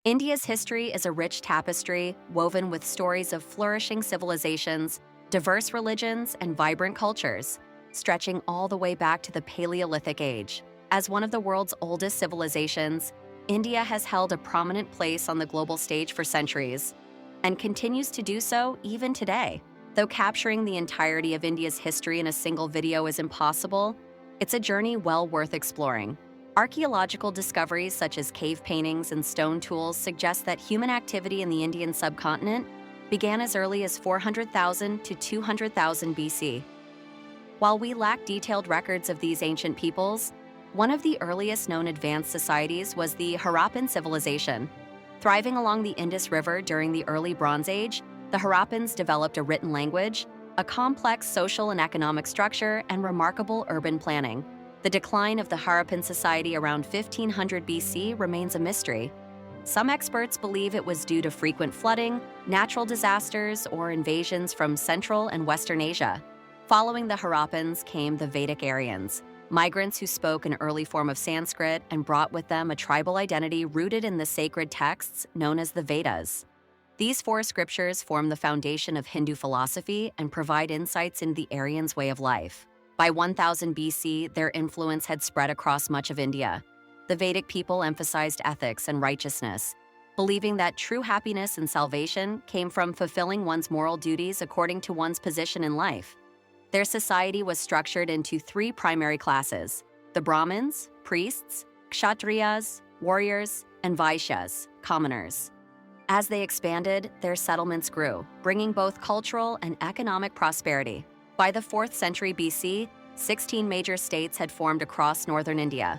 India's history is a rich tapestry woven with stories of flourishing civilizations, diverse religions, and vibrant cultures, stretching all the way back to the Paleolithic age. As one of the world's oldest civilizations, India has held a prominent place on the global stage for centuries, and continues to do so even today. Though capturing the entirety of India's history in a single video is impossible, it's a journey well worth exploring. Archaeological discoveries such as cave paintings and stone tools suggest that human activity in the Indian subcontinent began as early as 400,000 to 200,000 BC. While we lack detailed records of these ancient peoples, one of the earliest known advanced societies was the Harappan civilization. Thriving along the Indus River during the early Bronze Age, the Harappans developed a written language, a complex social and economic structure, and remarkable urban planning. The decline of the Harappan society around 1500 BC remains a mystery. Some experts believe it was due to frequent flooding, natural disasters, or invasions from Central and Western Asia. Following the Harappans came the Vedic Aryans, migrants who spoke an early form of Sanskrit and brought with them a tribal identity rooted in the sacred texts known as the Vedas. These four scriptures form the foundation of Hindu philosophy and provide insights into the Aryans' way of life. By 1000 BC, their influence had spread across much of India. The Vedic people emphasized ethics and righteousness, believing that true happiness and salvation came from fulfilling one's moral duties according to one's position in life. Their society was structured into three primary classes: the Brahmins, priests, Kshatriyas, warriors, and Vaishyas, commoners. As they expanded, their settlements grew, bringing both cultural and economic prosperity. By the 4th century BC, 16 major states had formed across northern India.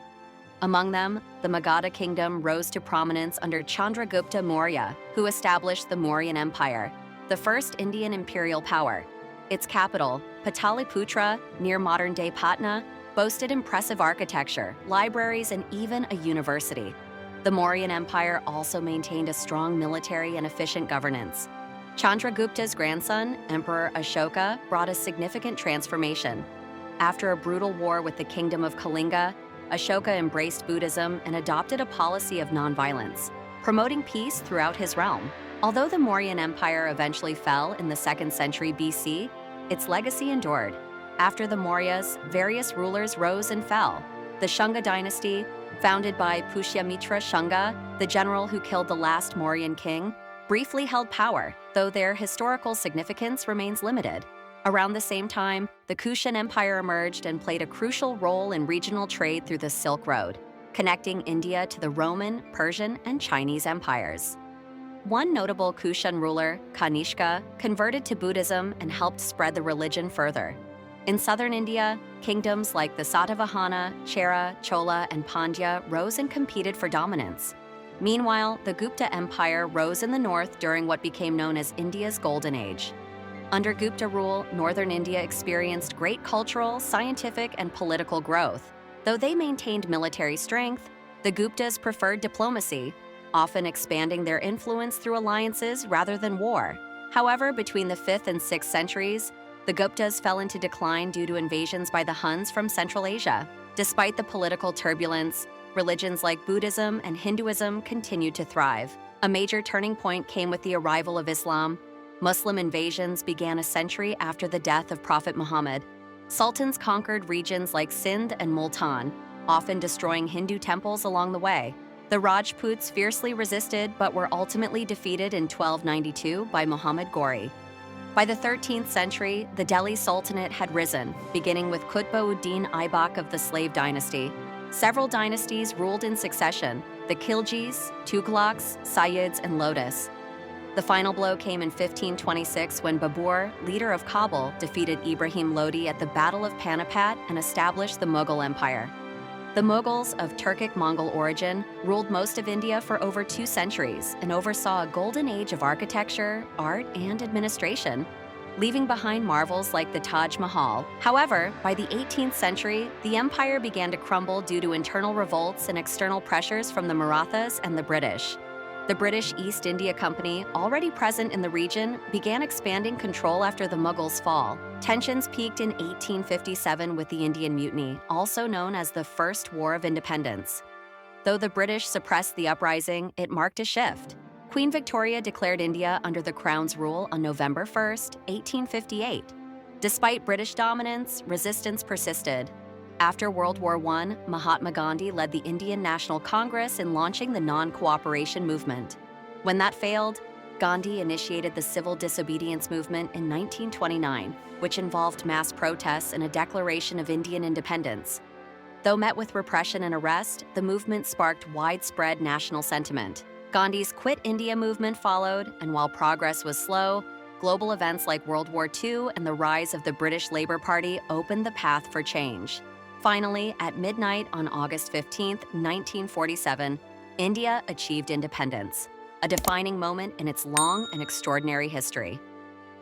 Among them, the Magadha kingdom rose to prominence under Chandragupta Maurya, who established the Mauryan Empire, the first Indian imperial power. Its capital, Pataliputra, near modern-day Patna, boasted impressive architecture, libraries, and even a university. The Mauryan Empire also maintained a strong military and efficient governance. Chandragupta's grandson, Emperor Ashoka, brought a significant transformation. After a brutal war with the kingdom of Kalinga, Ashoka embraced Buddhism and adopted a policy of nonviolence, promoting peace throughout his realm. Although the Mauryan Empire eventually fell in the 2nd century BC, its legacy endured. After the Mauryas, various rulers rose and fell. The Shunga dynasty, founded by Pushyamitra Shunga, the general who killed the last Mauryan king, briefly held power, though their historical significance remains limited. Around the same time, the Kushan Empire emerged and played a crucial role in regional trade through the Silk Road, connecting India to the Roman, Persian, and Chinese empires. One notable Kushan ruler, Kanishka, converted to Buddhism and helped spread the religion further. In southern India, kingdoms like the Satavahana, Chera, Chola, and Pandya rose and competed for dominance. Meanwhile, the Gupta Empire rose in the north during what became known as India's Golden Age. Under Gupta rule, northern India experienced great cultural, scientific, and political growth. Though they maintained military strength, the Guptas preferred diplomacy, often expanding their influence through alliances rather than war. However, between the 5th and 6th centuries, the Guptas fell into decline due to invasions by the Huns from Central Asia. Despite the political turbulence, religions like Buddhism and Hinduism continued to thrive. A major turning point came with the arrival of Islam. Muslim invasions began a century after the death of Prophet Muhammad. Sultans conquered regions like Sindh and Multan, often destroying Hindu temples along the way. The Rajputs fiercely resisted but were ultimately defeated in 1292 by Muhammad Ghori. By the 13th century, the Delhi Sultanate had risen, beginning with Qutb-ud-Din Aibak of the Slave dynasty. Several dynasties ruled in succession: the Khiljis, Tughlaqs, Sayyids, and Lotus. The final blow came in 1526 when Babur, leader of Kabul, defeated Ibrahim Lodi at the Battle of Panipat and established the Mughal Empire. The Mughals, of Turkic-Mongol origin, ruled most of India for over 2 centuries and oversaw a golden age of architecture, art, and administration, leaving behind marvels like the Taj Mahal. However, by the 18th century, the empire began to crumble due to internal revolts and external pressures from the Marathas and the British. The British East India Company, already present in the region, began expanding control after the Mughals' fall. Tensions peaked in 1857 with the Indian Mutiny, also known as the First War of Independence. Though the British suppressed the uprising, it marked a shift. Queen Victoria declared India under the Crown's rule on November 1, 1858. Despite British dominance, resistance persisted. After World War I, Mahatma Gandhi led the Indian National Congress in launching the non-cooperation movement. When that failed, Gandhi initiated the civil disobedience movement in 1929, which involved mass protests and a declaration of Indian independence. Though met with repression and arrest, the movement sparked widespread national sentiment. Gandhi's Quit India movement followed, and while progress was slow, global events like World War II and the rise of the British Labour Party opened the path for change. Finally, at midnight on August 15, 1947, India achieved independence, a defining moment in its long and extraordinary history.